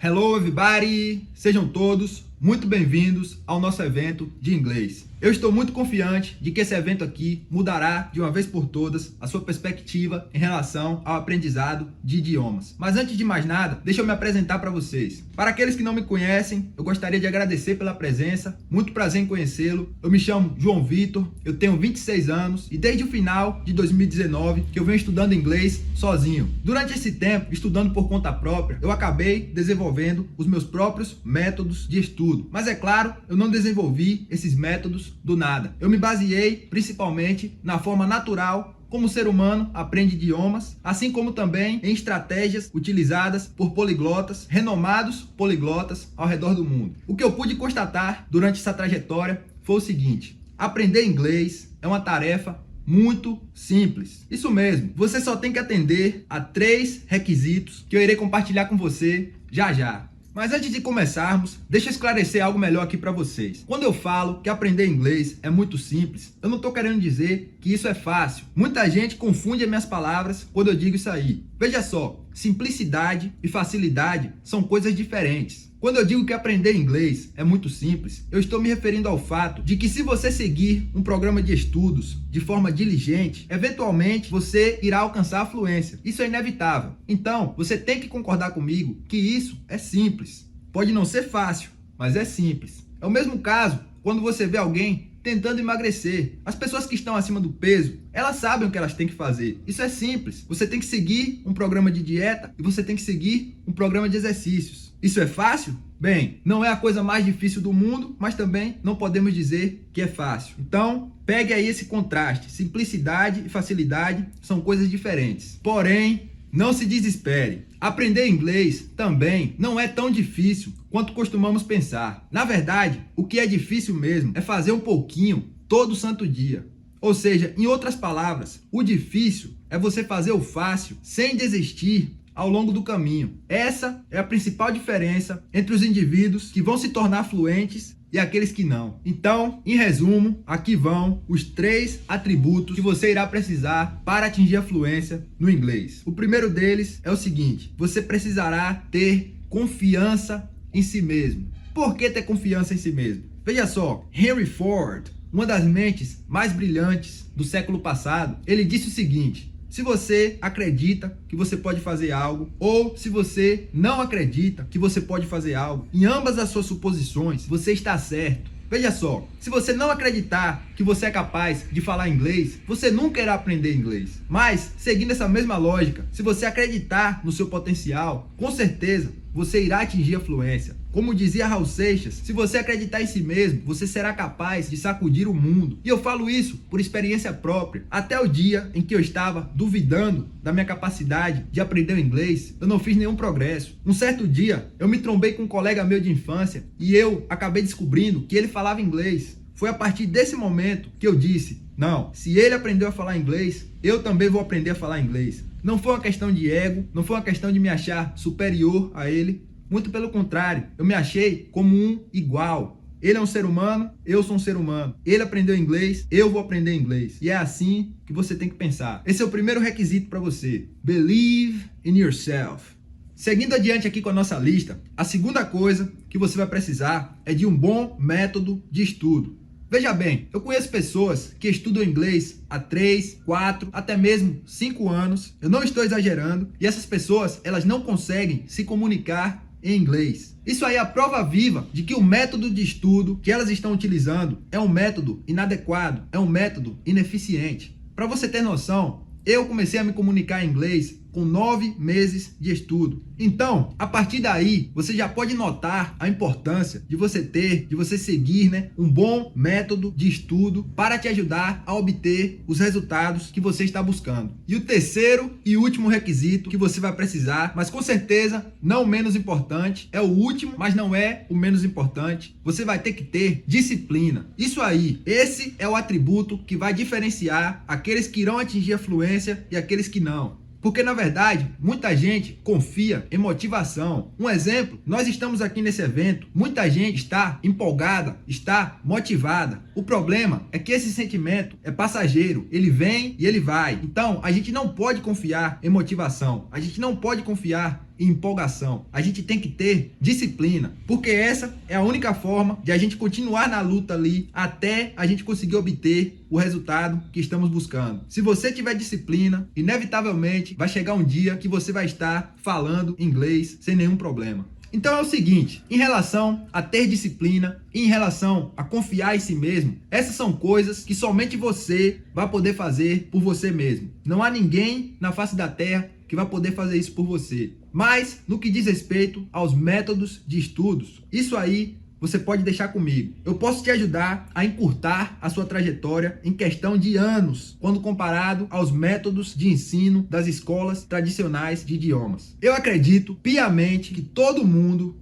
Hello everybody! Sejam todos muito bem-vindos ao nosso evento de inglês. Eu estou muito confiante de que esse evento aqui mudará de uma vez por todas a sua perspectiva em relação ao aprendizado de idiomas. Mas antes de mais nada, deixa eu me apresentar para vocês. Para aqueles que não me conhecem, eu gostaria de agradecer pela presença. Muito prazer em conhecê-lo. Eu me chamo João Vitor, eu tenho 26 anos e desde o final de 2019 que eu venho estudando inglês sozinho. Durante esse tempo, estudando por conta própria, eu acabei desenvolvendo os meus próprios métodos de estudo. Mas é claro, eu não desenvolvi esses métodos do nada. Eu me baseei principalmente na forma natural como o ser humano aprende idiomas, assim como também em estratégias utilizadas por poliglotas, renomados poliglotas ao redor do mundo. O que eu pude constatar durante essa trajetória foi o seguinte: aprender inglês é uma tarefa muito simples. Isso mesmo, você só tem que atender a 3 requisitos que eu irei compartilhar com você já já. Mas antes de começarmos, deixa eu esclarecer algo melhor aqui para vocês. Quando eu falo que aprender inglês é muito simples, eu não estou querendo dizer que isso é fácil. Muita gente confunde as minhas palavras quando eu digo isso aí. Veja só, simplicidade e facilidade são coisas diferentes. Quando eu digo que aprender inglês é muito simples, eu estou me referindo ao fato de que se você seguir um programa de estudos de forma diligente, eventualmente você irá alcançar a fluência. Isso é inevitável. Então, você tem que concordar comigo que isso é simples. Pode não ser fácil, mas é simples. É o mesmo caso quando você vê alguém tentando emagrecer. As pessoas que estão acima do peso, elas sabem o que elas têm que fazer. Isso é simples. Você tem que seguir um programa de dieta e você tem que seguir um programa de exercícios. Isso é fácil? Bem, não é a coisa mais difícil do mundo, mas também não podemos dizer que é fácil. Então, pegue aí esse contraste. Simplicidade e facilidade são coisas diferentes. Porém, não se desespere. Aprender inglês também não é tão difícil quanto costumamos pensar. Na verdade, o que é difícil mesmo é fazer um pouquinho todo santo dia. Ou seja, em outras palavras, o difícil é você fazer o fácil sem desistir ao longo do caminho. Essa é a principal diferença entre os indivíduos que vão se tornar fluentes e aqueles que não. Então, em resumo, aqui vão os 3 atributos que você irá precisar para atingir a fluência no inglês. O primeiro deles é o seguinte: você precisará ter confiança em si mesmo. Por que ter confiança em si mesmo? Veja só, Henry Ford, uma das mentes mais brilhantes do século passado, ele disse o seguinte: se você acredita que você pode fazer algo, ou se você não acredita que você pode fazer algo, em ambas as suas suposições, você está certo. Veja só, se você não acreditar que você é capaz de falar inglês, você nunca irá aprender inglês. Mas, seguindo essa mesma lógica, se você acreditar no seu potencial, com certeza você irá atingir a fluência. Como dizia Raul Seixas, se você acreditar em si mesmo, você será capaz de sacudir o mundo. E eu falo isso por experiência própria. Até o dia em que eu estava duvidando da minha capacidade de aprender o inglês, eu não fiz nenhum progresso. Um certo dia, eu me trombei com um colega meu de infância e eu acabei descobrindo que ele falava inglês. Foi a partir desse momento que eu disse: não, se ele aprendeu a falar inglês, eu também vou aprender a falar inglês. Não foi uma questão de ego, não foi uma questão de me achar superior a ele. Muito pelo contrário, eu me achei como um igual. Ele é um ser humano, eu sou um ser humano. Ele aprendeu inglês, eu vou aprender inglês. E é assim que você tem que pensar. Esse é o primeiro requisito para você. Believe in yourself. Seguindo adiante aqui com a nossa lista, a segunda coisa que você vai precisar é de um bom método de estudo. Veja bem, eu conheço pessoas que estudam inglês há 3, 4, até mesmo 5 anos. Eu não estou exagerando. E essas pessoas, elas não conseguem se comunicar em inglês. Isso aí é a prova viva de que o método de estudo que elas estão utilizando é um método inadequado, é um método ineficiente. Para você ter noção, eu comecei a me comunicar em inglês com 9 meses de estudo. Então, a partir daí, você já pode notar a importância de você seguir, um bom método de estudo para te ajudar a obter os resultados que você está buscando. E o terceiro e último requisito que você vai precisar, mas com certeza não o menos importante, é o último, mas não é o menos importante. Você vai ter que ter disciplina. Isso aí, esse é o atributo que vai diferenciar aqueles que irão atingir a fluência e aqueles que não. Porque, na verdade, muita gente confia em motivação. Um exemplo, nós estamos aqui nesse evento, muita gente está empolgada, está motivada. O problema é que esse sentimento é passageiro, ele vem e ele vai. Então, a gente não pode confiar em motivação, a gente não pode confiar e empolgação. A gente tem que ter disciplina, porque essa é a única forma de a gente continuar na luta ali até a gente conseguir obter o resultado que estamos buscando. Se você tiver disciplina, inevitavelmente vai chegar um dia que você vai estar falando inglês sem nenhum problema. Então é o seguinte, em relação a ter disciplina, em relação a confiar em si mesmo, essas são coisas que somente você vai poder fazer por você mesmo. Não há ninguém na face da terra que vai poder fazer isso por você. Mas no que diz respeito aos métodos de estudos, isso aí você pode deixar comigo. Eu posso te ajudar a encurtar a sua trajetória em questão de anos, quando comparado aos métodos de ensino das escolas tradicionais de idiomas. Eu acredito piamente que todo mundo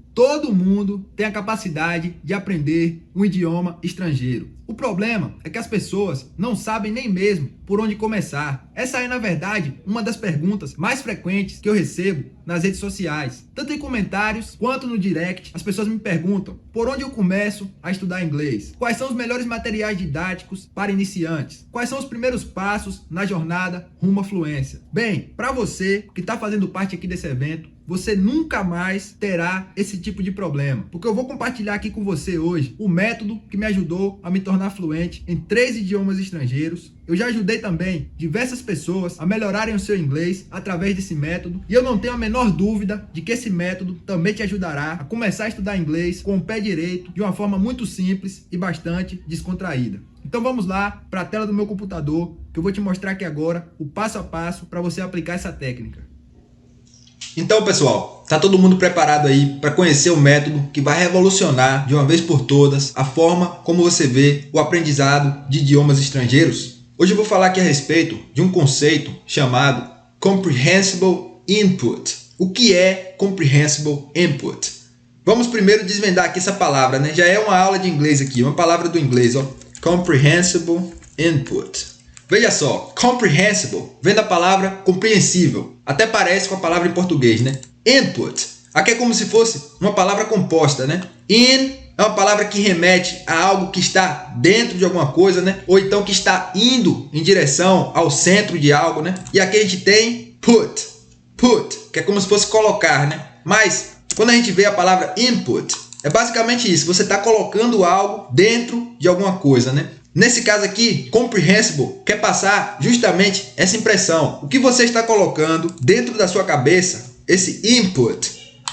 tem a capacidade de aprender um idioma estrangeiro. O problema é que as pessoas não sabem nem mesmo por onde começar. Essa é, na verdade, uma das perguntas mais frequentes que eu recebo nas redes sociais. Tanto em comentários quanto no direct, as pessoas me perguntam por onde eu começo a estudar inglês? Quais são os melhores materiais didáticos para iniciantes? Quais são os primeiros passos na jornada rumo à fluência? Bem, para você que está fazendo parte aqui desse evento, você nunca mais terá esse tipo de problema, porque eu vou compartilhar aqui com você hoje o método que me ajudou a me tornar fluente em 3 idiomas estrangeiros. Eu já ajudei também diversas pessoas a melhorarem o seu inglês através desse método, e eu não tenho a menor dúvida de que esse método também te ajudará a começar a estudar inglês com o pé direito, de uma forma muito simples e bastante descontraída. Então vamos lá para a tela do meu computador, que eu vou te mostrar aqui agora o passo a passo para você aplicar essa técnica. Então, pessoal, tá todo mundo preparado aí para conhecer o método que vai revolucionar de uma vez por todas a forma como você vê o aprendizado de idiomas estrangeiros? Hoje eu vou falar aqui a respeito de um conceito chamado Comprehensible Input. O que é Comprehensible Input? Vamos primeiro desvendar aqui essa palavra, né? Já é uma aula de inglês aqui, uma palavra do inglês, ó. Comprehensible Input. Veja só, comprehensible vem da palavra compreensível. Até parece com a palavra em português, né? Input. Aqui é como se fosse uma palavra composta, né? In é uma palavra que remete a algo que está dentro de alguma coisa, né? Ou então que está indo em direção ao centro de algo, né? E aqui a gente tem put. Put, que é como se fosse colocar, né? Mas quando a gente vê a palavra input, é basicamente isso. Você está colocando algo dentro de alguma coisa, né? Nesse caso aqui, comprehensible quer passar justamente essa impressão. O que você está colocando dentro da sua cabeça, esse input,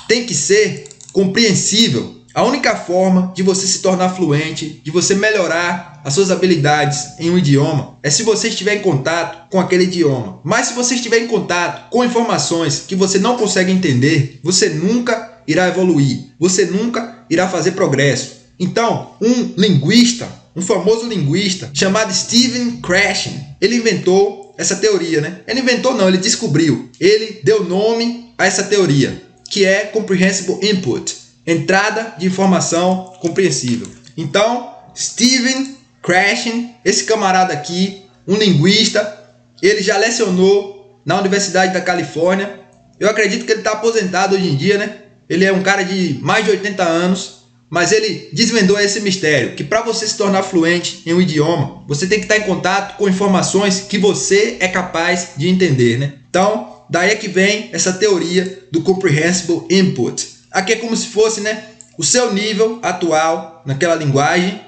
tem que ser compreensível. A única forma de você se tornar fluente, de você melhorar as suas habilidades em um idioma, é se você estiver em contato com aquele idioma. Mas se você estiver em contato com informações que você não consegue entender, você nunca irá evoluir, você nunca irá fazer progresso. Então, um linguista, um famoso linguista chamado Stephen Krashen, ele inventou essa teoria, né? Ele inventou não, ele descobriu. Ele deu nome a essa teoria, que é Comprehensible Input, entrada de informação compreensível. Então, Stephen Krashen, esse camarada aqui, um linguista, ele já lecionou na Universidade da Califórnia. Eu acredito que ele está aposentado hoje em dia, né? Ele é um cara de mais de 80 anos. Mas ele desvendou esse mistério, que para você se tornar fluente em um idioma, você tem que estar em contato com informações que você é capaz de entender, né? Então, daí é que vem essa teoria do Comprehensible Input. Aqui é como se fosse, né, o seu nível atual naquela linguagem.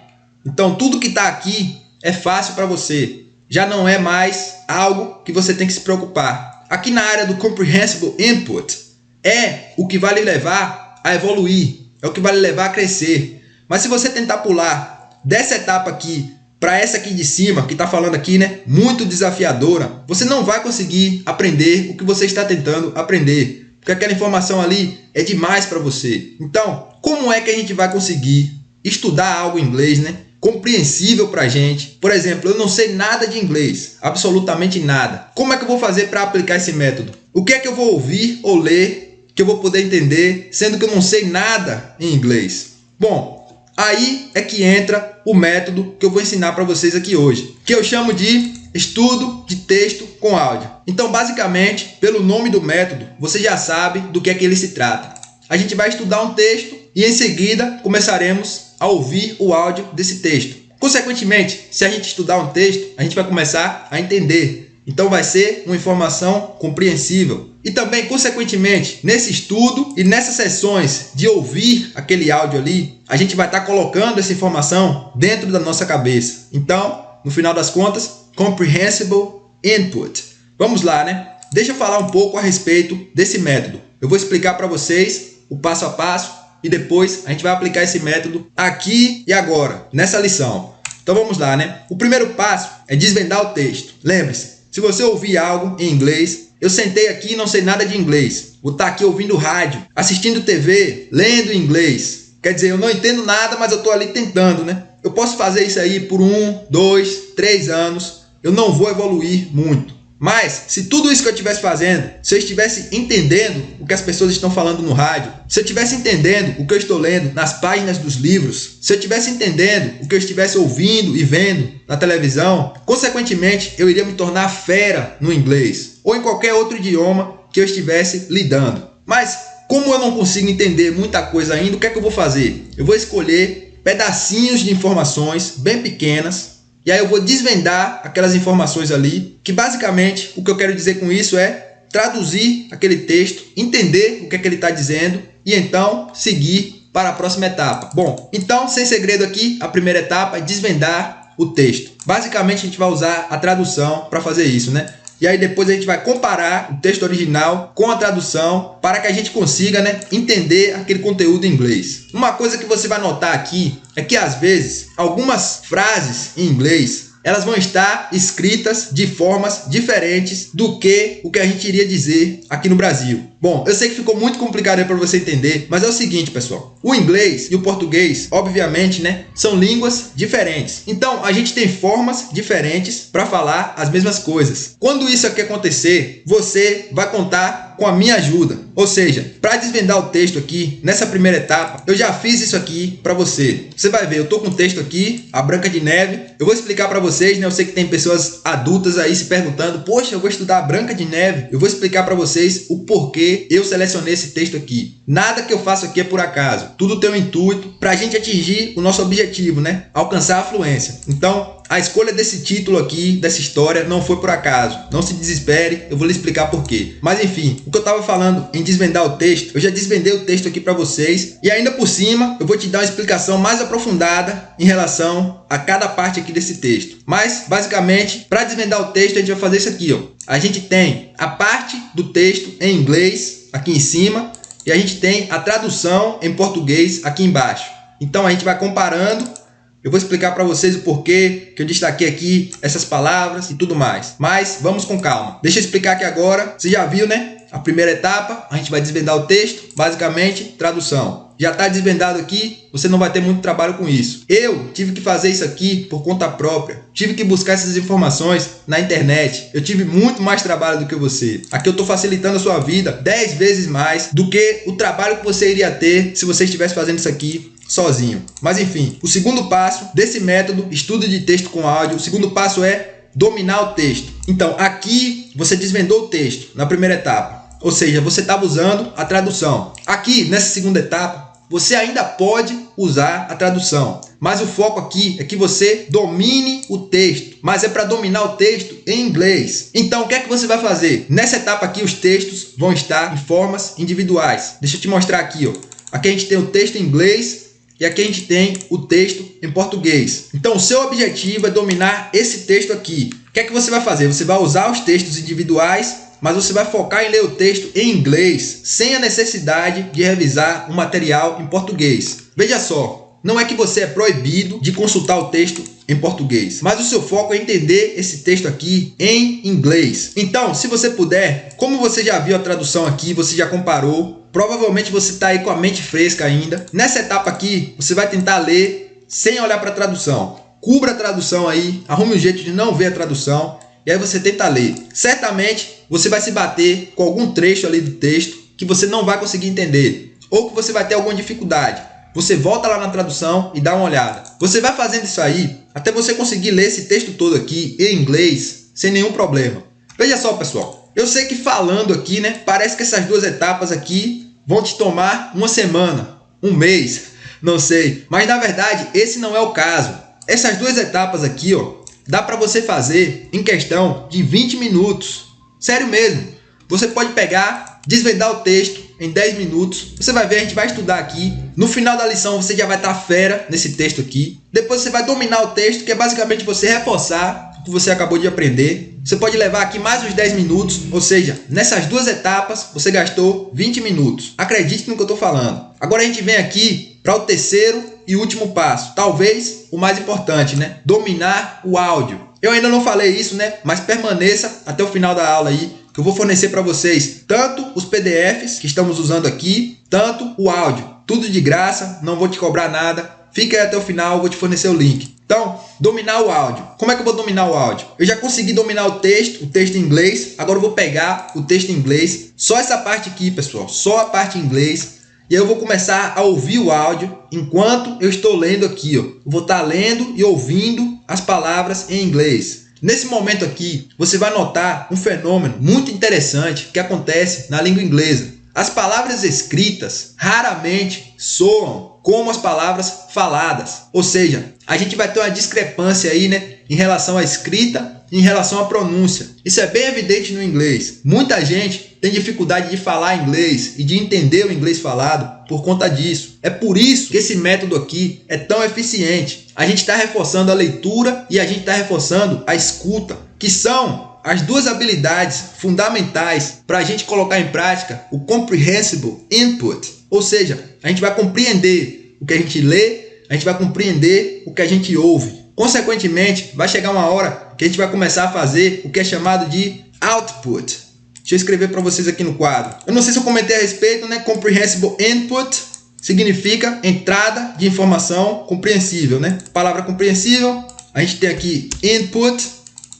Então, tudo que está aqui é fácil para você. Já não é mais algo que você tem que se preocupar. Aqui na área do Comprehensible Input é o que vai lhe levar a evoluir. É o que vai lhe levar a crescer. Mas se você tentar pular dessa etapa aqui para essa aqui de cima, que está falando aqui, né, muito desafiadora, você não vai conseguir aprender o que você está tentando aprender. Porque aquela informação ali é demais para você. Então, como é que a gente vai conseguir estudar algo em inglês, né, compreensível para a gente? Por exemplo, eu não sei nada de inglês, absolutamente nada. Como é que eu vou fazer para aplicar esse método? O que é que eu vou ouvir ou ler que eu vou poder entender, sendo que eu não sei nada em inglês? Bom, aí é que entra o método que eu vou ensinar para vocês aqui hoje, que eu chamo de estudo de texto com áudio. Então, basicamente, pelo nome do método, você já sabe do que é que ele se trata. A gente vai estudar um texto e em seguida começaremos a ouvir o áudio desse texto. Consequentemente, se a gente estudar um texto, a gente vai começar a entender. Então vai ser uma informação compreensível. E também, consequentemente, nesse estudo e nessas sessões de ouvir aquele áudio ali, a gente vai estar colocando essa informação dentro da nossa cabeça. Então, no final das contas, comprehensible input. Vamos lá, né? Deixa eu falar um pouco a respeito desse método. Eu vou explicar para vocês o passo a passo e depois a gente vai aplicar esse método aqui e agora, nessa lição. Então vamos lá, né? O primeiro passo é desvendar o texto. Lembre-se, se você ouvir algo em inglês, eu sentei aqui e não sei nada de inglês. Vou estar aqui ouvindo rádio, assistindo TV, lendo inglês. Quer dizer, eu não entendo nada, mas eu estou ali tentando, né? Eu posso fazer isso aí por 1, 2, 3 anos. Eu não vou evoluir muito. Mas, se tudo isso que eu estivesse fazendo, se eu estivesse entendendo o que as pessoas estão falando no rádio, se eu estivesse entendendo o que eu estou lendo nas páginas dos livros, se eu estivesse entendendo o que eu estivesse ouvindo e vendo na televisão, consequentemente, eu iria me tornar fera no inglês ou em qualquer outro idioma que eu estivesse lidando. Mas, como eu não consigo entender muita coisa ainda, o que é que eu vou fazer? Eu vou escolher pedacinhos de informações bem pequenas. E aí eu vou desvendar aquelas informações ali, que basicamente o que eu quero dizer com isso é traduzir aquele texto, entender o que é que ele está dizendo e então seguir para a próxima etapa. Bom, então sem segredo aqui, a primeira etapa é desvendar o texto. Basicamente a gente vai usar a tradução para fazer isso, né? E aí depois a gente vai comparar o texto original com a tradução para que a gente consiga, né, entender aquele conteúdo em inglês. Uma coisa que você vai notar aqui é que às vezes algumas frases em inglês elas vão estar escritas de formas diferentes do que o que a gente iria dizer aqui no Brasil. Bom, eu sei que ficou muito complicado aí para você entender, mas é o seguinte, pessoal. O inglês e o português, obviamente, né, são línguas diferentes. Então, a gente tem formas diferentes para falar as mesmas coisas. Quando isso aqui acontecer, você vai contar com a minha ajuda. Ou seja, para desvendar o texto aqui, nessa primeira etapa, eu já fiz isso aqui para você. Você vai ver, eu tô com o texto aqui, a Branca de Neve. Eu vou explicar para vocês, né? Eu sei que tem pessoas adultas aí se perguntando, poxa, eu vou estudar a Branca de Neve. Eu vou explicar para vocês o porquê eu selecionei esse texto aqui. Nada que eu faço aqui é por acaso. Tudo tem um intuito para a gente atingir o nosso objetivo, né? Alcançar a fluência. Então, a escolha desse título aqui, dessa história, não foi por acaso. Não se desespere, eu vou lhe explicar por quê. Mas enfim, o que eu estava falando em desvendar o texto, eu já desvendei o texto aqui para vocês. E ainda por cima, eu vou te dar uma explicação mais aprofundada em relação a cada parte aqui desse texto. Mas, basicamente, para desvendar o texto, a gente vai fazer isso aqui, ó. A gente tem a parte do texto em inglês aqui em cima e a gente tem a tradução em português aqui embaixo. Então, a gente vai comparando. Eu vou explicar para vocês o porquê que eu destaquei aqui essas palavras e tudo mais. Mas vamos com calma. Deixa eu explicar aqui agora. Você já viu, né? A primeira etapa, a gente vai desvendar o texto, basicamente, tradução. Já está desvendado aqui, você não vai ter muito trabalho com isso. Eu tive que fazer isso aqui por conta própria. Tive que buscar essas informações na internet. Eu tive muito mais trabalho do que você. Aqui eu estou facilitando a sua vida 10 vezes mais do que o trabalho que você iria ter se você estivesse fazendo isso aqui sozinho. Mas enfim, o segundo passo desse método, estudo de texto com áudio, o segundo passo é dominar o texto. Então, aqui você desvendou o texto na primeira etapa. Ou seja, você estava usando a tradução. Aqui, nessa segunda etapa, você ainda pode usar a tradução. Mas o foco aqui é que você domine o texto. Mas é para dominar o texto em inglês. Então, o que é que você vai fazer? Nessa etapa aqui, os textos vão estar em formas individuais. Deixa eu te mostrar aqui, ó. Aqui a gente tem o texto em inglês e aqui a gente tem o texto em português. Então, o seu objetivo é dominar esse texto aqui. O que é que você vai fazer? Você vai usar os textos individuais, mas você vai focar em ler o texto em inglês, sem a necessidade de revisar o material em português. Veja só, não é que você é proibido de consultar o texto em português, mas o seu foco é entender esse texto aqui em inglês. Então, se você puder, como você já viu a tradução aqui, você já comparou, provavelmente você está aí com a mente fresca ainda. Nessa etapa aqui, você vai tentar ler sem olhar para a tradução. Cubra a tradução aí, arrume um jeito de não ver a tradução e aí você tenta ler. Certamente você vai se bater com algum trecho ali do texto que você não vai conseguir entender ou que você vai ter alguma dificuldade. Você volta lá na tradução e dá uma olhada. Você vai fazendo isso aí até você conseguir ler esse texto todo aqui em inglês sem nenhum problema. Veja só, pessoal. Eu sei que falando aqui, né, parece que essas duas etapas aqui vão te tomar uma semana, um mês, não sei. Mas na verdade, esse não é o caso. Essas duas etapas aqui, ó, dá para você fazer em questão de 20 minutos. Sério mesmo. Você pode pegar, desvendar o texto em 10 minutos. Você vai ver, a gente vai estudar aqui. No final da lição você já vai estar fera nesse texto aqui. Depois você vai dominar o texto, que é basicamente você reforçar o que você acabou de aprender. Você pode levar aqui mais uns 10 minutos, ou seja, nessas duas etapas você gastou 20 minutos. Acredite no que eu estou falando. Agora a gente vem aqui para o terceiro e último passo, talvez o mais importante, né? Dominar o áudio. Eu ainda não falei isso, né? Mas permaneça até o final da aula aí, que eu vou fornecer para vocês tanto os PDFs que estamos usando aqui, tanto o áudio. Tudo de graça, não vou te cobrar nada. Fica aí até o final, eu vou te fornecer o link. Então, dominar o áudio. Como é que eu vou dominar o áudio? Eu já consegui dominar o texto em inglês. Agora eu vou pegar o texto em inglês. Só essa parte aqui, pessoal. Só a parte em inglês. E aí eu vou começar a ouvir o áudio enquanto eu estou lendo aqui. Ó. Eu vou estar lendo e ouvindo as palavras em inglês. Nesse momento aqui, você vai notar um fenômeno muito interessante que acontece na língua inglesa. As palavras escritas raramente soam como as palavras faladas. Ou seja, a gente vai ter uma discrepância aí, né, em relação à escrita e em relação à pronúncia. Isso é bem evidente no inglês. Muita gente tem dificuldade de falar inglês e de entender o inglês falado por conta disso. É por isso que esse método aqui é tão eficiente. A gente está reforçando a leitura e a gente está reforçando a escuta, que são as duas habilidades fundamentais para a gente colocar em prática o comprehensible input. Ou seja, a gente vai compreender o que a gente lê, a gente vai compreender o que a gente ouve. Consequentemente, vai chegar uma hora que a gente vai começar a fazer o que é chamado de output. Deixa eu escrever para vocês aqui no quadro. Eu não sei se eu comentei a respeito, né? Comprehensible input significa entrada de informação compreensível, né? Palavra compreensível, a gente tem aqui input,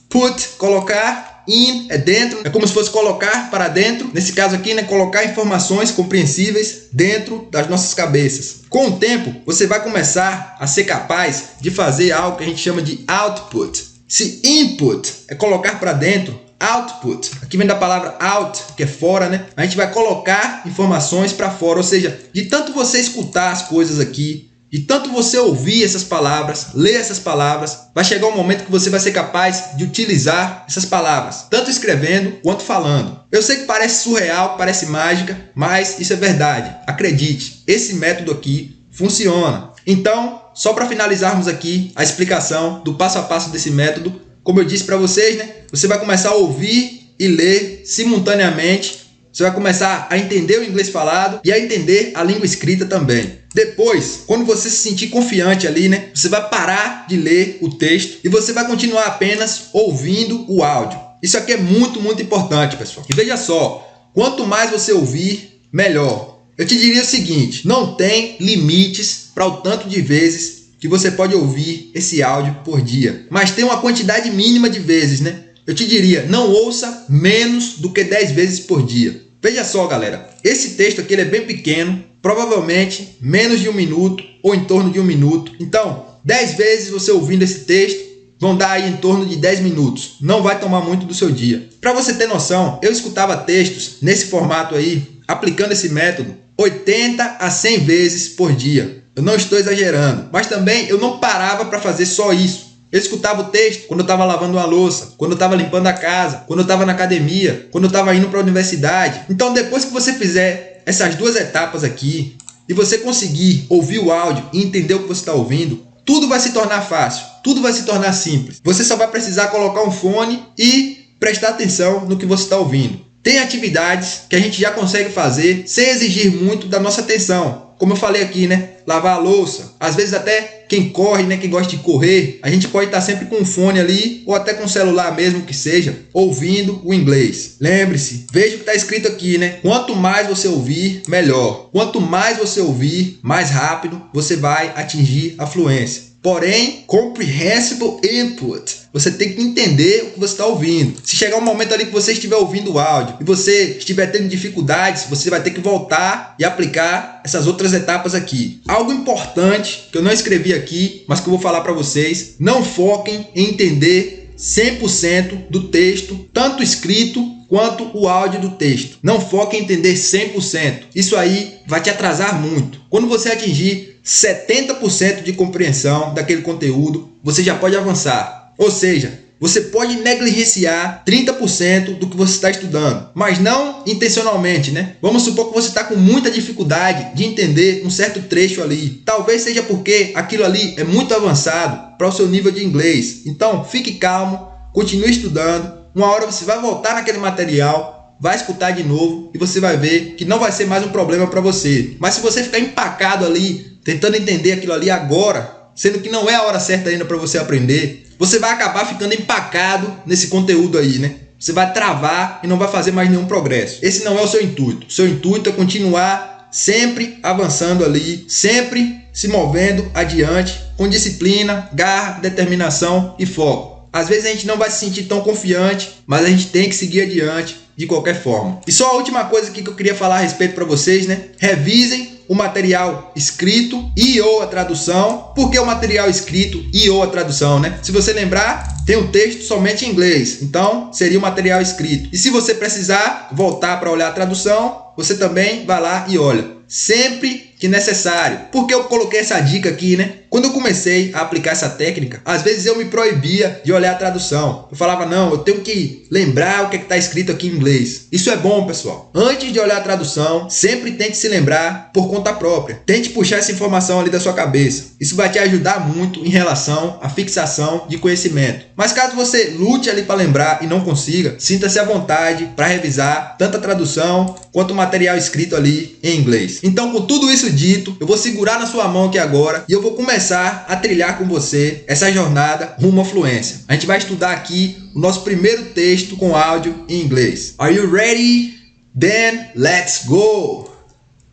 put, colocar, in é dentro, é como se fosse colocar para dentro. Nesse caso aqui, né? Colocar informações compreensíveis dentro das nossas cabeças. Com o tempo, você vai começar a ser capaz de fazer algo que a gente chama de output. Se input é colocar para dentro, output, aqui vem da palavra out, que é fora, né? A gente vai colocar informações para fora, ou seja, de tanto você escutar as coisas aqui, de tanto você ouvir essas palavras, ler essas palavras, vai chegar um momento que você vai ser capaz de utilizar essas palavras, tanto escrevendo quanto falando. Eu sei que parece surreal, parece mágica, mas isso é verdade. Acredite, esse método aqui funciona. Então, só para finalizarmos aqui a explicação do passo a passo desse método, como eu disse para vocês, né? Você vai começar a ouvir e ler simultaneamente. Você vai começar a entender o inglês falado e a entender a língua escrita também. Depois, quando você se sentir confiante ali, né? Você vai parar de ler o texto e você vai continuar apenas ouvindo o áudio. Isso aqui é muito, muito importante, pessoal. E veja só, quanto mais você ouvir, melhor. Eu te diria o seguinte, não tem limites para o tanto de vezes que você pode ouvir esse áudio por dia. Mas tem uma quantidade mínima de vezes, né? Eu te diria, não ouça menos do que 10 vezes por dia. Veja só, galera, esse texto aqui ele é bem pequeno, provavelmente menos de 1 minuto ou em torno de 1 minuto. Então, 10 vezes você ouvindo esse texto, vão dar aí em torno de 10 minutos. Não vai tomar muito do seu dia. Para você ter noção, eu escutava textos nesse formato aí, aplicando esse método, 80 a 100 vezes por dia. Eu não estou exagerando, mas também eu não parava para fazer só isso. Eu escutava o texto quando eu estava lavando uma louça, quando eu estava limpando a casa, quando eu estava na academia, quando eu estava indo para a universidade. Então, depois que você fizer essas duas etapas aqui e você conseguir ouvir o áudio e entender o que você está ouvindo, tudo vai se tornar fácil, tudo vai se tornar simples. Você só vai precisar colocar um fone e prestar atenção no que você está ouvindo. Tem atividades que a gente já consegue fazer sem exigir muito da nossa atenção. Como eu falei aqui, né? Lavar a louça. Às vezes até quem corre, né? Quem gosta de correr, a gente pode estar sempre com um fone ali ou até com o celular mesmo que seja, ouvindo o inglês. Lembre-se, veja o que está escrito aqui, né? Quanto mais você ouvir, melhor. Quanto mais você ouvir, mais rápido você vai atingir a fluência. Porém, comprehensible input. Você tem que entender o que você está ouvindo. Se chegar um momento ali que você estiver ouvindo o áudio e você estiver tendo dificuldades, você vai ter que voltar e aplicar essas outras etapas aqui. Algo importante que eu não escrevi aqui, mas que eu vou falar para vocês. Não foquem em entender 100% do texto, tanto escrito quanto o áudio do texto. Não foque em entender 100%. Isso aí vai te atrasar muito. Quando você atingir 70% de compreensão daquele conteúdo, você já pode avançar. Ou seja, você pode negligenciar 30% do que você está estudando, mas não intencionalmente, né? Vamos supor que você está com muita dificuldade de entender um certo trecho ali. Talvez seja porque aquilo ali é muito avançado para o seu nível de inglês. Então, fique calmo, continue estudando. Uma hora você vai voltar naquele material, vai escutar de novo e você vai ver que não vai ser mais um problema para você. Mas se você ficar empacado ali, tentando entender aquilo ali agora, sendo que não é a hora certa ainda para você aprender, você vai acabar ficando empacado nesse conteúdo aí, né? Você vai travar e não vai fazer mais nenhum progresso. Esse não é o seu intuito. O seu intuito é continuar sempre avançando ali, sempre se movendo adiante, com disciplina, garra, determinação e foco. Às vezes a gente não vai se sentir tão confiante, mas a gente tem que seguir adiante de qualquer forma. E só a última coisa aqui que eu queria falar a respeito para vocês, né? Revisem o material escrito e ou a tradução. Por que o material escrito e ou a tradução, né? Se você lembrar, tem um texto somente em inglês, então seria o material escrito. E se você precisar voltar para olhar a tradução, você também vai lá e olha. Sempre que necessário. Por que eu coloquei essa dica aqui, né? Quando eu comecei a aplicar essa técnica, às vezes eu me proibia de olhar a tradução. Eu falava, não, eu tenho que lembrar o que está escrito aqui em inglês. Isso é bom, pessoal. Antes de olhar a tradução, sempre tente se lembrar por conta própria. Tente puxar essa informação ali da sua cabeça. Isso vai te ajudar muito em relação à fixação de conhecimento. Mas caso você lute ali para lembrar e não consiga, sinta-se à vontade para revisar tanto a tradução quanto o material escrito ali em inglês. Então, com tudo isso dito, eu vou segurar na sua mão aqui agora e eu vou começar a trilhar com você essa jornada rumo à fluência. A gente vai estudar aqui o nosso primeiro texto com áudio em inglês. Are you ready? Then let's go!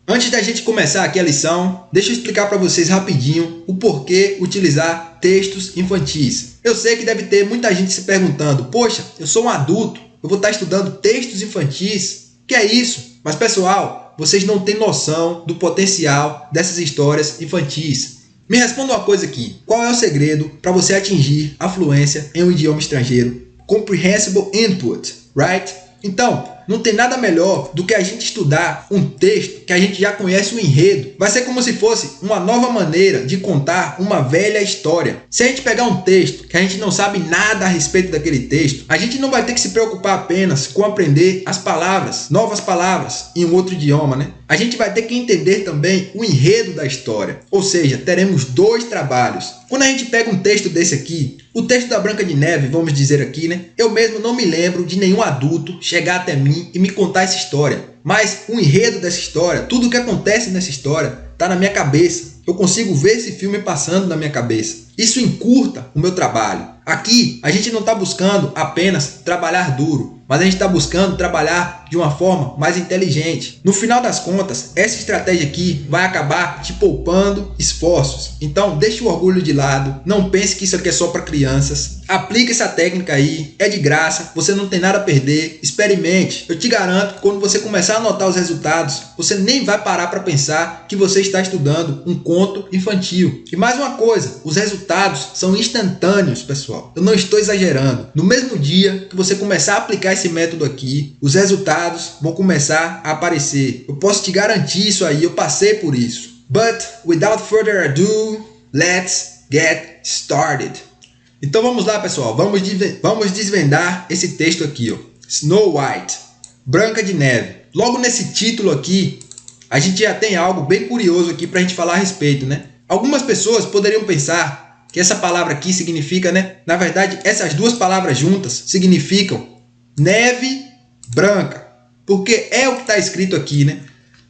Antes da gente começar aqui a lição, deixa eu explicar para vocês rapidinho o porquê utilizar textos infantis. Eu sei que deve ter muita gente se perguntando, poxa, eu sou um adulto, eu vou estar estudando textos infantis? Que é isso? Mas pessoal, vocês não têm noção do potencial dessas histórias infantis. Me responda uma coisa aqui, qual é o segredo para você atingir a fluência em um idioma estrangeiro? Comprehensible input, right? Então, não tem nada melhor do que a gente estudar um texto que a gente já conhece o enredo. Vai ser como se fosse uma nova maneira de contar uma velha história. Se a gente pegar um texto que a gente não sabe nada a respeito daquele texto, a gente não vai ter que se preocupar apenas com aprender as palavras, novas palavras em um outro idioma, né? A gente vai ter que entender também o enredo da história. Ou seja, teremos dois trabalhos. Quando a gente pega um texto desse aqui, o texto da Branca de Neve, vamos dizer aqui, né? Eu mesmo não me lembro de nenhum adulto chegar até mim e me contar essa história. Mas o enredo dessa história, tudo o que acontece nessa história, está na minha cabeça. Eu consigo ver esse filme passando na minha cabeça. Isso encurta o meu trabalho. Aqui, a gente não está buscando apenas trabalhar duro, mas a gente está buscando trabalhar de uma forma mais inteligente. No final das contas, essa estratégia aqui vai acabar te poupando esforços. Então, deixe o orgulho de lado, não pense que isso aqui é só para crianças. Aplique essa técnica aí, é de graça, você não tem nada a perder, experimente. Eu te garanto que quando você começar a notar os resultados, você nem vai parar para pensar que você está estudando um conto infantil. E mais uma coisa, os resultados são instantâneos, pessoal. Eu não estou exagerando. No mesmo dia que você começar a aplicar esse método aqui, os resultados vão começar a aparecer. Eu posso te garantir isso aí, eu passei por isso. But without further ado, let's get started. Então vamos lá, pessoal, vamos desvendar esse texto aqui, ó. Snow White, Branca de Neve. Logo nesse título aqui, a gente já tem algo bem curioso aqui para a gente falar a respeito, né? Algumas pessoas poderiam pensar que essa palavra aqui significa, né? Na verdade, essas duas palavras juntas significam neve branca, porque é o que está escrito aqui, né?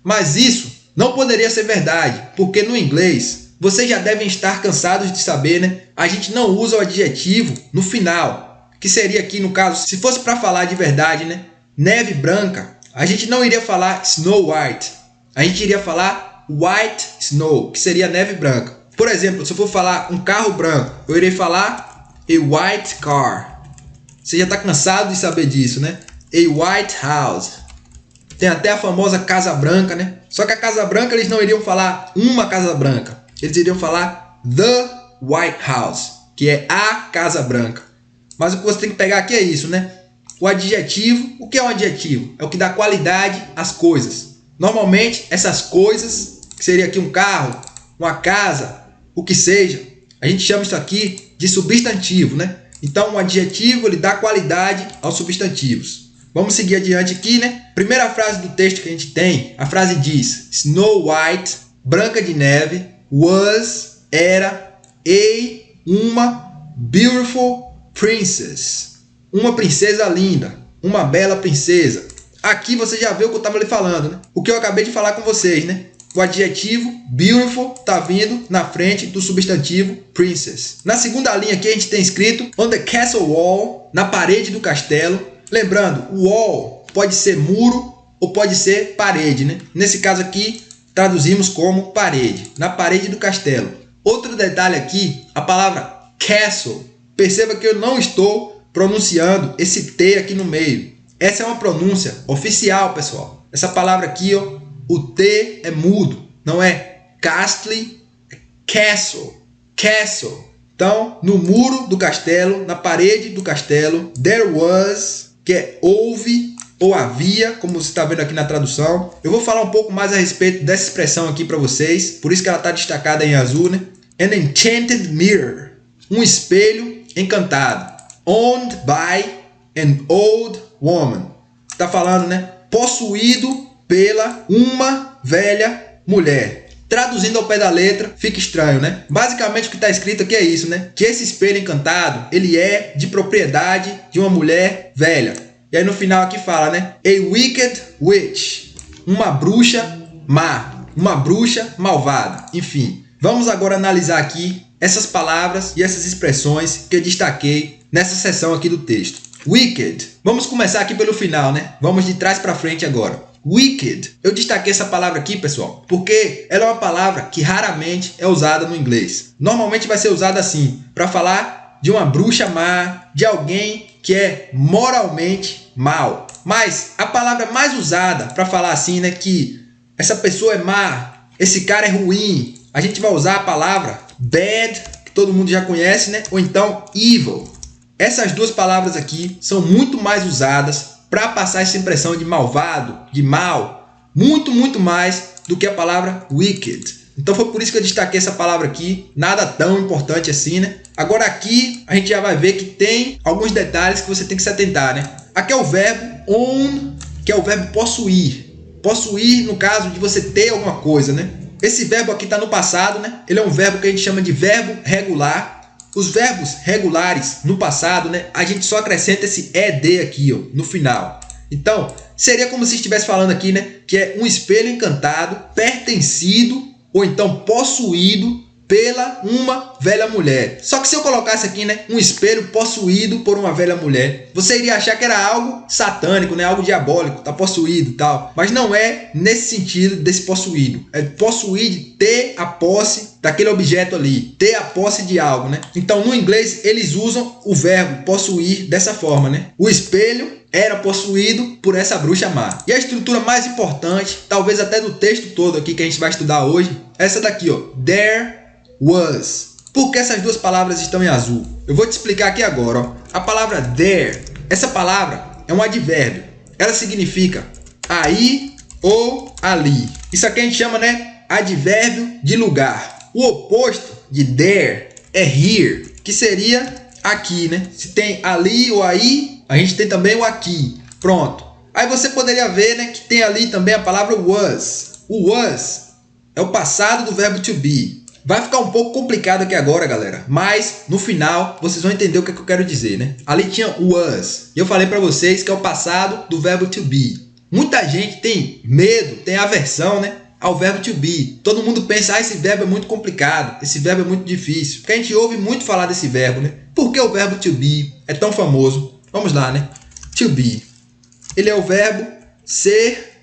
Mas isso não poderia ser verdade, porque no inglês, vocês já devem estar cansados de saber, né? A gente não usa o adjetivo no final, que seria aqui no caso, se fosse para falar de verdade, né? Neve branca, a gente não iria falar snow white, a gente iria falar white snow, que seria neve branca. Por exemplo, se eu for falar um carro branco, eu irei falar a white car. Você já está cansado de saber disso, né? A white house. Tem até a famosa Casa Branca, né? Só que a Casa Branca eles não iriam falar uma Casa Branca. Eles iriam falar The White House, que é a Casa Branca. Mas o que você tem que pegar aqui é isso, né? O adjetivo, o que é um adjetivo? É o que dá qualidade às coisas. Normalmente, essas coisas, que seria aqui um carro, uma casa, o que seja, a gente chama isso aqui de substantivo, né? Então, um adjetivo ele dá qualidade aos substantivos. Vamos seguir adiante aqui, né? Primeira frase do texto que a gente tem, a frase diz: Snow White, Branca de Neve, was, era, uma beautiful princess. Uma princesa linda, uma bela princesa. Aqui você já viu o que eu estava lhe falando, né? O que eu acabei de falar com vocês, né? O adjetivo beautiful está vindo na frente do substantivo princess. Na segunda linha aqui a gente tem escrito on the castle wall, na parede do castelo. Lembrando, wall pode ser muro ou pode ser parede, né? Nesse caso aqui, traduzimos como parede, na parede do castelo. Outro detalhe aqui, a palavra castle. Perceba que eu não estou pronunciando esse T aqui no meio. Essa é uma pronúncia oficial, pessoal. Essa palavra aqui, ó, o T é mudo, não é castle, é castle, castle. Então, no muro do castelo, na parede do castelo, there was, que é houve ou havia, como você está vendo aqui na tradução. Eu vou falar um pouco mais a respeito dessa expressão aqui para vocês, por isso que ela está destacada em azul, né? An enchanted mirror, um espelho encantado. Owned by an old woman. Está falando, né? Possuído pela uma velha mulher. Traduzindo ao pé da letra, fica estranho, né? Basicamente o que está escrito aqui é isso, né? Que esse espelho encantado, ele é de propriedade de uma mulher velha. E aí no final aqui fala, né? A wicked witch. Uma bruxa má. Uma bruxa malvada. Enfim, vamos agora analisar aqui essas palavras e essas expressões que eu destaquei nessa seção aqui do texto. Wicked. Vamos começar aqui pelo final, né? Vamos de trás para frente agora. Wicked. Eu destaquei essa palavra aqui, pessoal, porque ela é uma palavra que raramente é usada no inglês. Normalmente vai ser usada assim, para falar de uma bruxa má, de alguém que é moralmente mal. Mas a palavra mais usada para falar assim, né, que essa pessoa é má, esse cara é ruim, a gente vai usar a palavra bad, que todo mundo já conhece, né? Ou então evil. Essas duas palavras aqui são muito mais usadas para passar essa impressão de malvado, de mal, muito mais do que a palavra wicked. Então foi por isso que eu destaquei essa palavra aqui, nada tão importante assim, né? Agora aqui a gente já vai ver que tem alguns detalhes que você tem que se atentar, né? Aqui é o verbo own, que é o verbo possuir. Possuir no caso de você ter alguma coisa, né? Esse verbo aqui está no passado, né? Ele é um verbo que a gente chama de verbo regular. Os verbos regulares no passado, né, a gente só acrescenta esse ed aqui, ó, no final. Então, seria como se estivesse falando aqui, né, que é um espelho encantado, pertencido ou então possuído pela uma velha mulher. Só que se eu colocasse aqui, né, um espelho possuído por uma velha mulher, você iria achar que era algo satânico, né, algo diabólico, tá possuído e tal. Mas não é nesse sentido desse possuído. É possuir de ter a posse daquele objeto ali, ter a posse de algo, né? Então, no inglês, eles usam o verbo possuir dessa forma, né? O espelho era possuído por essa bruxa má. E a estrutura mais importante, talvez até do texto todo aqui que a gente vai estudar hoje, é essa daqui, ó. There was. Por que essas duas palavras estão em azul? Eu vou te explicar aqui agora, ó. A palavra there, essa palavra é um advérbio. Ela significa aí ou ali. Isso aqui a gente chama, né, advérbio de lugar. O oposto de there é here, que seria aqui, né? Se tem ali ou aí, a gente tem também o aqui. Pronto. Aí você poderia ver, né, que tem ali também a palavra was. O was é o passado do verbo to be. Vai ficar um pouco complicado aqui agora, galera, mas no final vocês vão entender o que eu quero dizer, né? Ali tinha was, e eu falei para vocês que é o passado do verbo to be. Muita gente tem medo, tem aversão, né, ao verbo to be. Todo mundo pensa, esse verbo é muito complicado, esse verbo é muito difícil. Porque a gente ouve muito falar desse verbo, né? Por que o verbo to be é tão famoso? Vamos lá, né? To be. Ele é o verbo ser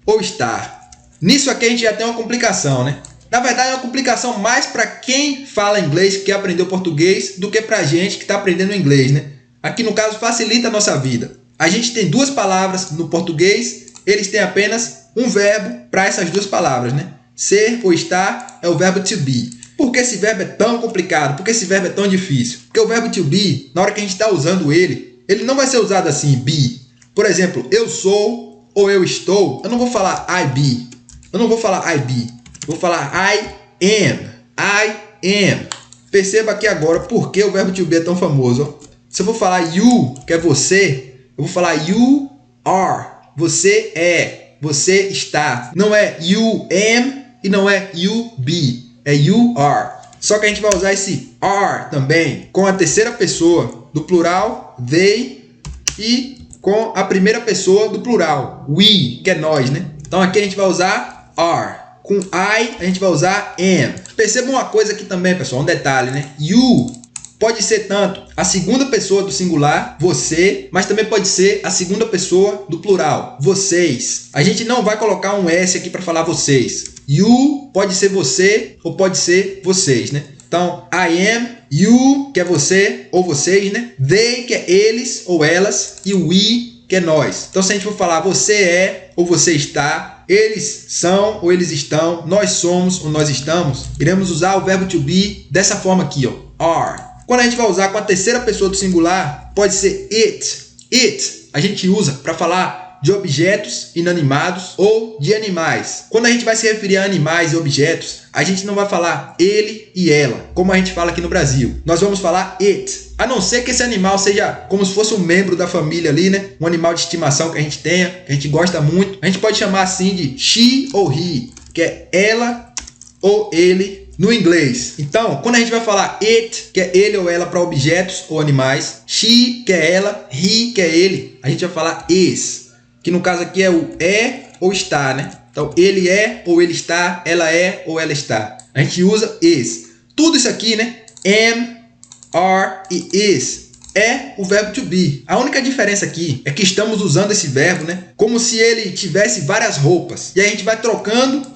ou estar. Nisso aqui a gente já tem uma complicação, né? Na verdade é uma complicação mais para quem fala inglês, que quer aprender o português, do que para a gente que está aprendendo inglês, né? Aqui no caso facilita a nossa vida. A gente tem duas palavras no português, eles têm apenas um verbo para essas duas palavras, né? Ser ou estar é o verbo to be. Por que esse verbo é tão complicado? Por que esse verbo é tão difícil? Porque o verbo to be, na hora que a gente está usando ele não vai ser usado assim, be. Por exemplo, eu sou ou eu estou, eu não vou falar I be. Eu não vou falar I be. Eu vou falar I am. I am. Perceba aqui agora por que o verbo to be é tão famoso. Ó. Se eu for falar you, que é você, eu vou falar you are. Você é, você está. Não é you am e não é you be. É you are. Só que a gente vai usar esse are também com a terceira pessoa do plural, they, e com a primeira pessoa do plural, we, que é nós, né? Então aqui a gente vai usar are. Com I a gente vai usar am. Perceba uma coisa aqui também, pessoal, um detalhe, né? You pode ser tanto a segunda pessoa do singular, você, mas também pode ser a segunda pessoa do plural, vocês. A gente não vai colocar um S aqui para falar vocês. You pode ser você ou pode ser vocês, né? Então, I am, you, que é você ou vocês, né? They, que é eles ou elas, e we, que é nós. Então, se a gente for falar você é ou você está, eles são ou eles estão, nós somos ou nós estamos, iremos usar o verbo to be dessa forma aqui, ó, are. Quando a gente vai usar com a terceira pessoa do singular, pode ser it. It a gente usa para falar de objetos inanimados ou de animais. Quando a gente vai se referir a animais e objetos, a gente não vai falar ele e ela, como a gente fala aqui no Brasil. Nós vamos falar it. A não ser que esse animal seja como se fosse um membro da família ali, né? Um animal de estimação que a gente tenha, que a gente gosta muito. A gente pode chamar assim de she ou he, que é ela ou ele no inglês. Então, quando a gente vai falar it, que é ele ou ela para objetos ou animais, she, que é ela, he, que é ele, a gente vai falar is, que no caso aqui é o é ou está, né? Então, ele é ou ele está, ela é ou ela está. A gente usa is. Tudo isso aqui, né? Am, are e is é o verbo to be. A única diferença aqui é que estamos usando esse verbo, né? Como se ele tivesse várias roupas. E a gente vai trocando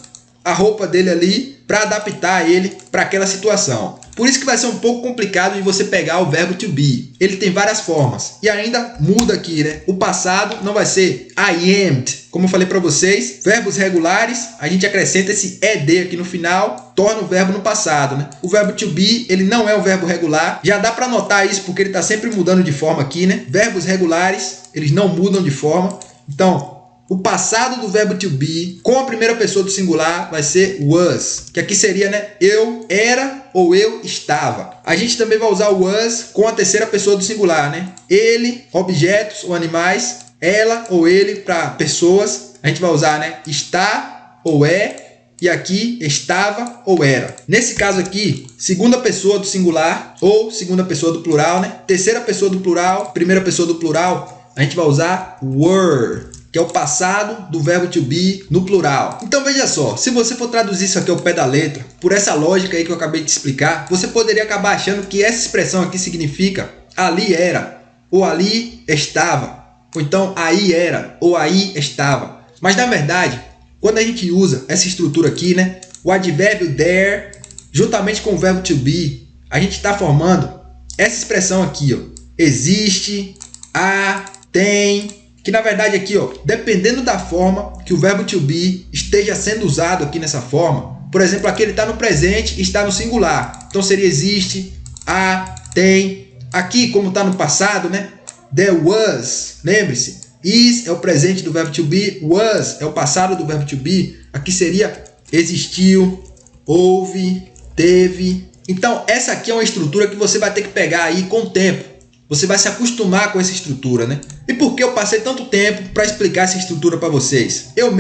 a roupa dele ali para adaptar ele para aquela situação. Por isso que vai ser um pouco complicado de você pegar o verbo to be. Ele tem várias formas. E ainda muda aqui, né? O passado não vai ser I am'd. Como eu falei para vocês, verbos regulares, a gente acrescenta esse ed aqui no final, torna o verbo no passado, né? O verbo to be, ele não é um verbo regular. Já dá para notar isso porque ele está sempre mudando de forma aqui, né? Verbos regulares, eles não mudam de forma. Então, o passado do verbo to be com a primeira pessoa do singular vai ser was, que aqui seria, né, eu era ou eu estava. A gente também vai usar o was com a terceira pessoa do singular, né? Ele, objetos ou animais, ela ou ele para pessoas. A gente vai usar, né, está ou é, e aqui estava ou era. Nesse caso aqui, segunda pessoa do singular ou segunda pessoa do plural, né? Terceira pessoa do plural, primeira pessoa do plural, a gente vai usar were, que é o passado do verbo to be no plural. Então veja só, se você for traduzir isso aqui ao pé da letra, por essa lógica aí que eu acabei de explicar, você poderia acabar achando que essa expressão aqui significa ali era, ou ali estava, ou então aí era, ou aí estava. Mas na verdade, quando a gente usa essa estrutura aqui, né, o advérbio there, juntamente com o verbo to be, a gente está formando essa expressão aqui, ó, existe, há, tem, que na verdade aqui, ó, dependendo da forma que o verbo to be esteja sendo usado aqui nessa forma, por exemplo, aqui ele está no presente e está no singular. Então seria existe, há, tem. Aqui, como está no passado, né? There was, lembre-se, is é o presente do verbo to be, was é o passado do verbo to be. Aqui seria existiu, houve, teve. Então essa aqui é uma estrutura que você vai ter que pegar aí com o tempo. Você vai se acostumar com essa estrutura, né? E por que eu passei tanto tempo para explicar essa estrutura para vocês? Eu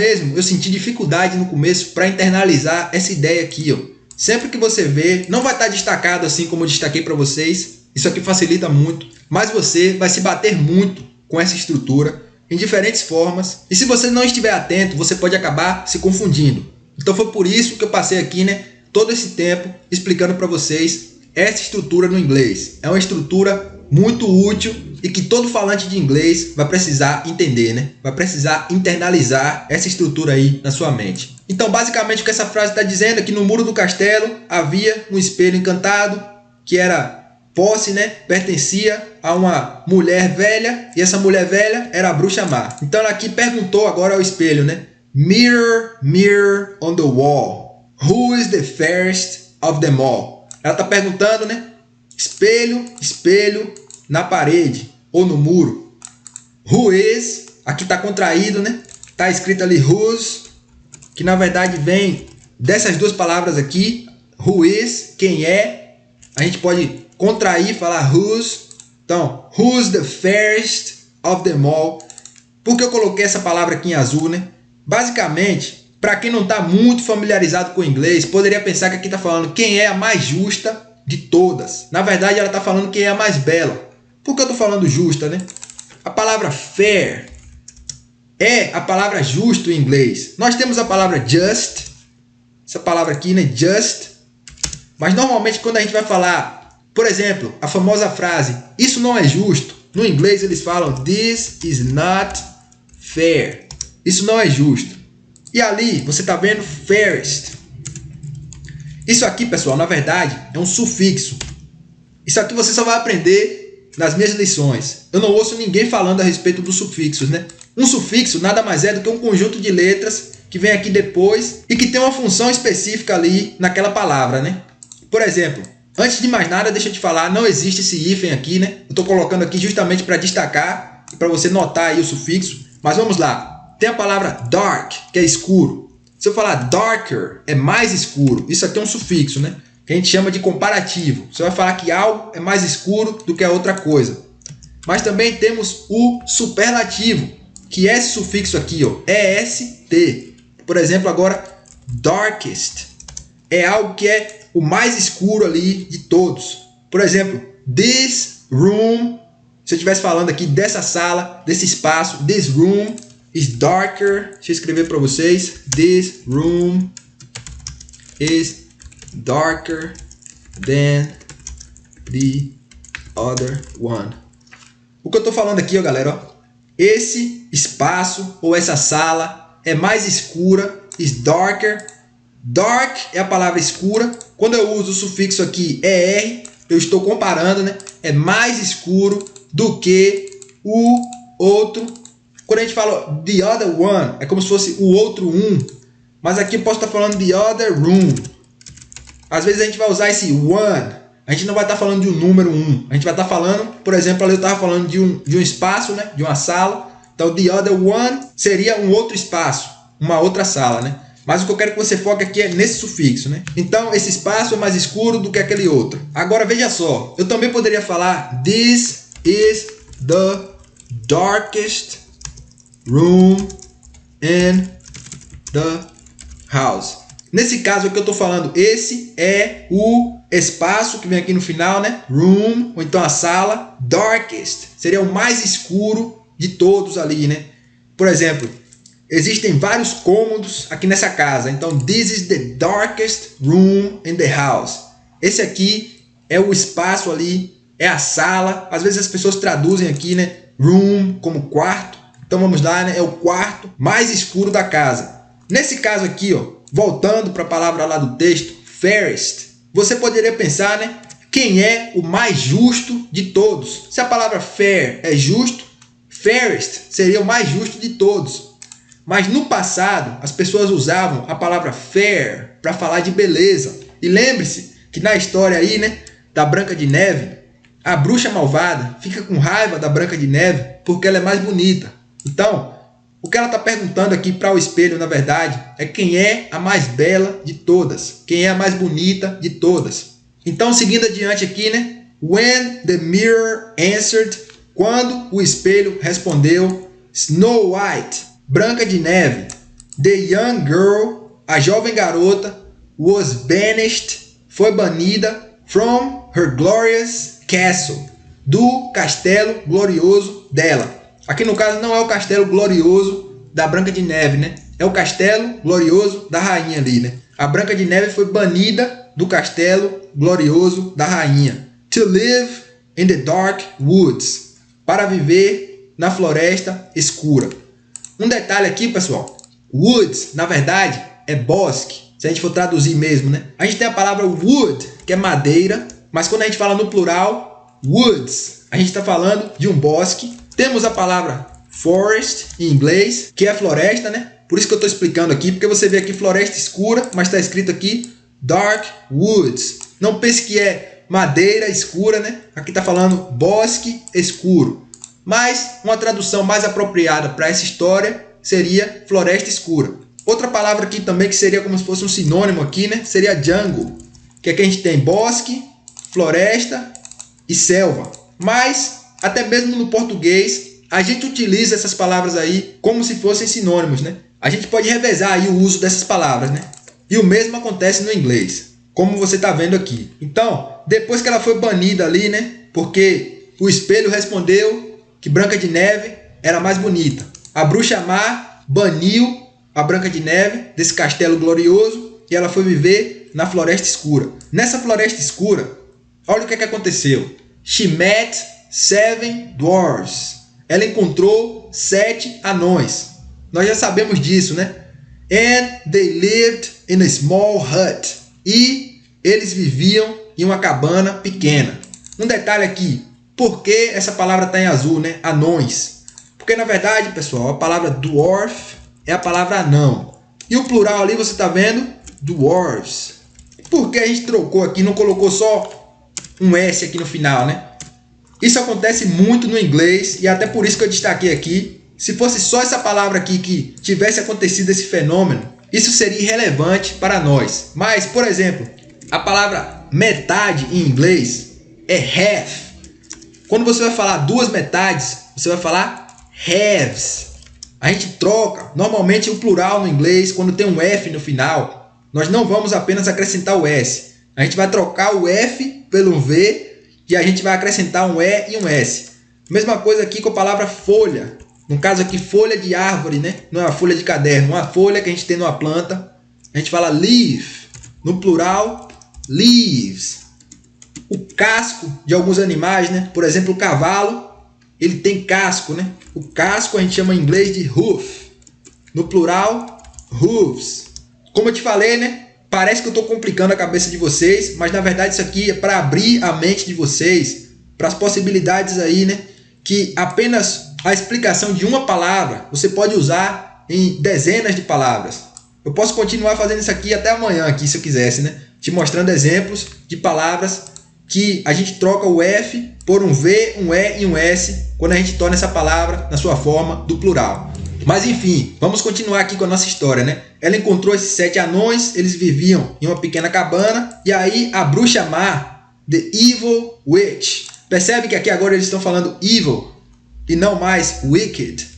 senti dificuldade no começo para internalizar essa ideia aqui, ó. Sempre que você vê, não vai estar destacado assim como eu destaquei para vocês. Isso aqui facilita muito, mas você vai se bater muito com essa estrutura em diferentes formas. E se você não estiver atento, você pode acabar se confundindo. Então foi por isso que eu passei aqui, né, todo esse tempo explicando para vocês essa estrutura no inglês. É uma estrutura muito útil e que todo falante de inglês vai precisar entender, né? Vai precisar internalizar essa estrutura aí na sua mente. Então, basicamente, o que essa frase está dizendo é que no muro do castelo havia um espelho encantado, que era posse, né? Pertencia a uma mulher velha, e essa mulher velha era a bruxa má. Então, ela aqui perguntou agora ao espelho, né? Mirror, mirror on the wall, who is the fairest of them all? Ela está perguntando, né? Espelho, espelho na parede ou no muro. Who is, aqui está contraído, né? Está escrito ali whose, que na verdade vem dessas duas palavras aqui. Who is, quem é, A gente pode contrair e falar whose. Então, who's the fairest of them all? Por que eu coloquei essa palavra aqui em azul, né? Basicamente, para quem não está muito familiarizado com o inglês, poderia pensar que aqui está falando quem é a mais justa de todas. Na verdade, ela está falando quem é a mais bela. Por que eu estou falando justa, né? A palavra fair é a palavra justo em inglês. Nós temos a palavra just, essa palavra aqui, né? Just. Mas normalmente quando a gente vai falar, por exemplo, a famosa frase, isso não é justo. No inglês eles falam, this is not fair. Isso não é justo. E ali você está vendo fairest. Isso aqui, pessoal, na verdade, é um sufixo. Isso aqui você só vai aprender nas minhas lições. Eu não ouço ninguém falando a respeito dos sufixos, né? Um sufixo nada mais é do que um conjunto de letras que vem aqui depois e que tem uma função específica ali naquela palavra, né? Por exemplo, antes de mais nada, deixa eu te falar, não existe esse hífen aqui, né? Eu estou colocando aqui justamente para destacar e para você notar aí o sufixo. Mas vamos lá. Tem a palavra dark, que é escuro. Se eu falar darker, é mais escuro. Isso aqui é um sufixo, né? Que a gente chama de comparativo. Você vai falar que algo é mais escuro do que a outra coisa. Mas também temos o superlativo, que é esse sufixo aqui, ó, est. Por exemplo, agora, darkest. É algo que é o mais escuro ali de todos. Por exemplo, this room. Se eu estivesse falando aqui dessa sala, desse espaço, this room is darker. Deixa eu escrever para vocês. This room is darker than the other one. O que eu estou falando aqui, ó, galera, ó, esse espaço ou essa sala é mais escura, is darker. Dark é a palavra escura. Quando eu uso o sufixo aqui er, eu estou comparando, né? É mais escuro do que o outro. Quando a gente fala the other one, é como se fosse o outro um. Mas aqui eu posso estar falando the other room. Às vezes a gente vai usar esse one. A gente não vai estar falando de um número 1. A gente vai estar falando, por exemplo, ali eu estava falando de um espaço, né? De uma sala. Então, the other one seria um outro espaço, uma outra sala, né? Mas o que eu quero que você foque aqui é nesse sufixo, né? Então, esse espaço é mais escuro do que aquele outro. Agora, veja só. Eu também poderia falar this is the darkest room in the house. Nesse caso aqui eu estou falando, esse é o espaço que vem aqui no final, né? Room, ou então a sala. Darkest seria o mais escuro de todos ali, né? Por exemplo, existem vários cômodos aqui nessa casa. Então, this is the darkest room in the house. Esse aqui é o espaço ali, é a sala. Às vezes as pessoas traduzem aqui, né? Room como quarto. Então vamos lá, né? É o quarto mais escuro da casa. Nesse caso aqui, ó, voltando para a palavra lá do texto, fairest, você poderia pensar, né? Quem é o mais justo de todos? Se a palavra fair é justo, fairest seria o mais justo de todos. Mas no passado, as pessoas usavam a palavra fair para falar de beleza. E lembre-se que na história aí, né, da Branca de Neve, a bruxa malvada fica com raiva da Branca de Neve porque ela é mais bonita. Então, o que ela está perguntando aqui para o espelho, na verdade, é quem é a mais bela de todas. Quem é a mais bonita de todas. Então, seguindo adiante aqui, né? When the mirror answered, quando o espelho respondeu, Snow White, Branca de Neve, the young girl, a jovem garota, was banished, foi banida, from her glorious castle, do castelo glorioso dela. Aqui no caso não é o castelo glorioso da Branca de Neve, né? É o castelo glorioso da rainha ali, né? A Branca de Neve foi banida do castelo glorioso da rainha. To live in the dark woods. Para viver na floresta escura. Um detalhe aqui, pessoal. Woods, na verdade, é bosque. Se a gente for traduzir mesmo, né? A gente tem a palavra wood, que é madeira. Mas quando a gente fala no plural, woods, a gente está falando de um bosque. Temos a palavra forest em inglês, que é floresta, né? Por isso que eu estou explicando aqui, porque você vê aqui floresta escura, mas está escrito aqui dark woods. Não pense que é madeira escura, né? Aqui está falando bosque escuro. Mas uma tradução mais apropriada para essa história seria floresta escura. Outra palavra aqui também que seria como se fosse um sinônimo aqui, né? Seria jungle, que aqui a gente tem bosque, floresta e selva. Mas, até mesmo no português, a gente utiliza essas palavras aí como se fossem sinônimos, né? A gente pode revezar aí o uso dessas palavras, né? E o mesmo acontece no inglês, como você está vendo aqui. Então, depois que ela foi banida ali, né? Porque o espelho respondeu que Branca de Neve era mais bonita. A bruxa má baniu a Branca de Neve desse castelo glorioso e ela foi viver na floresta escura. Nessa floresta escura, olha o que aconteceu. She met 7 dwarfs. Ela encontrou 7 anões. Nós já sabemos disso, né? And they lived in a small hut. E eles viviam em uma cabana pequena. Um detalhe aqui. Por que essa palavra está em azul, né? Anões. Porque na verdade, pessoal, a palavra dwarf é a palavra anão. E o plural ali, você está vendo? Dwarves. Por que a gente trocou aqui, não colocou só um S aqui no final, né? Isso acontece muito no inglês e até por isso que eu destaquei aqui. Se fosse só essa palavra aqui que tivesse acontecido esse fenômeno, isso seria irrelevante para nós. Mas, por exemplo, a palavra metade em inglês é half. Quando você vai falar duas metades, você vai falar halves. A gente troca. Normalmente o plural no inglês, quando tem um F no final, nós não vamos apenas acrescentar o S. A gente vai trocar o F pelo V e a gente vai acrescentar um E e um S. Mesma coisa aqui com a palavra folha. No caso aqui, folha de árvore, né? Não é uma folha de caderno, uma folha que a gente tem numa planta. A gente fala leaf. No plural, leaves. O casco de alguns animais, né? Por exemplo, o cavalo, ele tem casco, né? O casco a gente chama em inglês de hoof. No plural, hooves. Como eu te falei, né? Parece que eu estou complicando a cabeça de vocês, mas na verdade isso aqui é para abrir a mente de vocês para as possibilidades aí, né? Que apenas a explicação de uma palavra você pode usar em dezenas de palavras. Eu posso continuar fazendo isso aqui até amanhã, aqui, se eu quisesse, né? Te mostrando exemplos de palavras que a gente troca o F por um V, um E e um S quando a gente torna essa palavra na sua forma do plural. Mas enfim, vamos continuar aqui com a nossa história, né? Ela encontrou esses 7 anões, eles viviam em uma pequena cabana, e aí a bruxa má, the evil witch. Percebe que aqui agora eles estão falando evil e não mais wicked.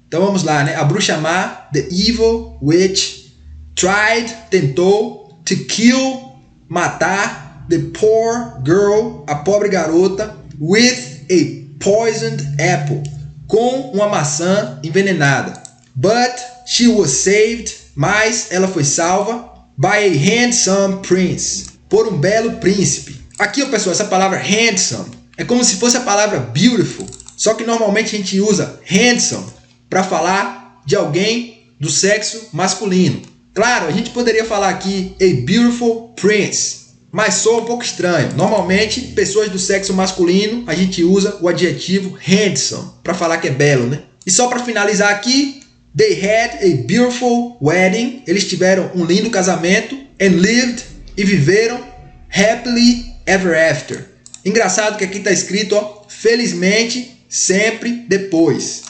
Então vamos lá, né? A bruxa má, the evil witch, tried, tentou, to kill, matar, the poor girl, a pobre garota, with a poisoned apple, com uma maçã envenenada. But she was saved, mas ela foi salva, by a handsome prince, por um belo príncipe. Aqui, pessoal, essa palavra handsome é como se fosse a palavra beautiful, só que normalmente a gente usa handsome para falar de alguém do sexo masculino. Claro, a gente poderia falar aqui a beautiful prince, mas soa um pouco estranho. Normalmente, pessoas do sexo masculino, a gente usa o adjetivo handsome para falar que é belo, né? E só para finalizar aqui, they had a beautiful wedding. Eles tiveram um lindo casamento and lived, e viveram happily ever after. Engraçado que aqui está escrito, ó, felizmente sempre depois.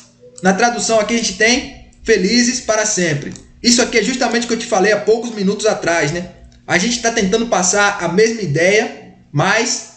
Na tradução aqui a gente tem felizes para sempre. Isso aqui é justamente o que eu te falei há poucos minutos atrás, né? A gente está tentando passar a mesma ideia, mas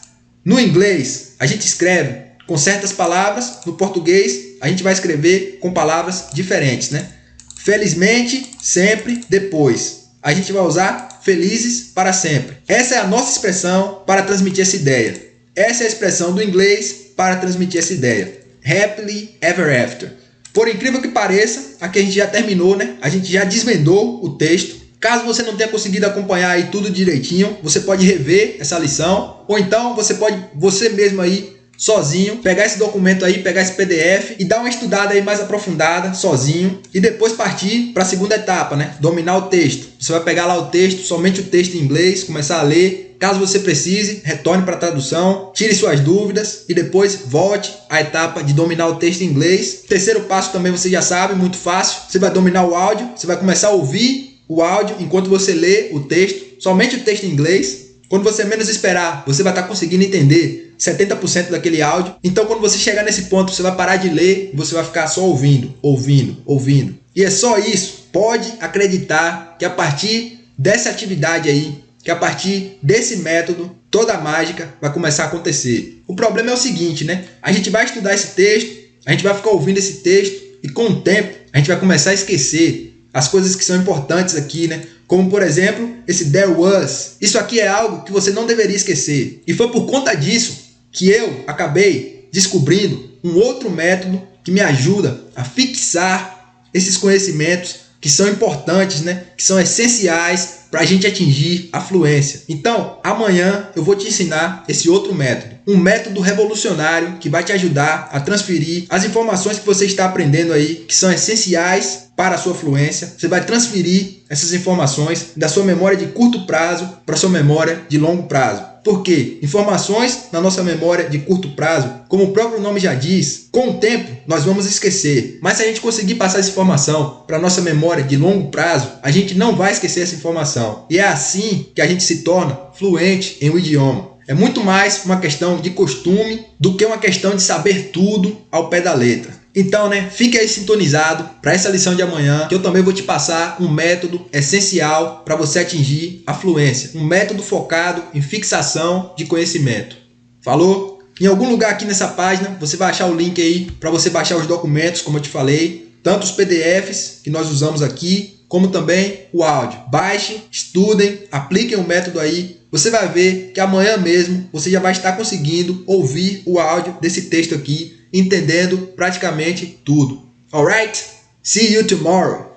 no inglês a gente escreve com certas palavras, no português a gente vai escrever com palavras diferentes, né? Felizmente, sempre, depois. A gente vai usar felizes para sempre. Essa é a nossa expressão para transmitir essa ideia. Essa é a expressão do inglês para transmitir essa ideia. Happily ever after. Por incrível que pareça, aqui a gente já terminou, né? A gente já desvendou o texto. Caso você não tenha conseguido acompanhar aí tudo direitinho, você pode rever essa lição, ou então você pode, você mesmo aí, sozinho, pegar esse documento aí, pegar esse PDF e dar uma estudada aí mais aprofundada, sozinho, e depois partir para a segunda etapa, né? Dominar o texto. Você vai pegar lá o texto, somente o texto em inglês, começar a ler. Caso você precise, retorne para a tradução, tire suas dúvidas e depois volte à etapa de dominar o texto em inglês. Terceiro passo também você já sabe, muito fácil. Você vai dominar o áudio, você vai começar a ouvir o áudio enquanto você lê o texto, somente o texto em inglês. Quando você menos esperar, você vai estar conseguindo entender 70% daquele áudio. Então quando você chegar nesse ponto, você vai parar de ler e você vai ficar só ouvindo, ouvindo, ouvindo. E é só isso. Pode acreditar que a partir dessa atividade aí, que a partir desse método, toda a mágica vai começar a acontecer. O problema é o seguinte, né? A gente vai estudar esse texto, a gente vai ficar ouvindo esse texto e com o tempo a gente vai começar a esquecer as coisas que são importantes aqui, né? Como, por exemplo, esse there was. Isso aqui é algo que você não deveria esquecer. E foi por conta disso que eu acabei descobrindo um outro método que me ajuda a fixar esses conhecimentos que são importantes, né? Que são essenciais para a gente atingir a fluência. Então, amanhã eu vou te ensinar esse outro método. Um método revolucionário que vai te ajudar a transferir as informações que você está aprendendo aí, que são essenciais para a sua fluência. Você vai transferir essas informações da sua memória de curto prazo para a sua memória de longo prazo. Por quê? Informações na nossa memória de curto prazo, como o próprio nome já diz, com o tempo nós vamos esquecer. Mas se a gente conseguir passar essa informação para a nossa memória de longo prazo, a gente não vai esquecer essa informação. E é assim que a gente se torna fluente em um idioma. É muito mais uma questão de costume do que uma questão de saber tudo ao pé da letra. Então, né, fique aí sintonizado para essa lição de amanhã, que eu também vou te passar um método essencial para você atingir a fluência. Um método focado em fixação de conhecimento. Falou? Em algum lugar aqui nessa página, você vai achar o link aí para você baixar os documentos, como eu te falei. Tanto os PDFs que nós usamos aqui, como também o áudio. Baixem, estudem, apliquem o método aí. Você vai ver que amanhã mesmo você já vai estar conseguindo ouvir o áudio desse texto aqui, entendendo praticamente tudo. Alright? See you tomorrow!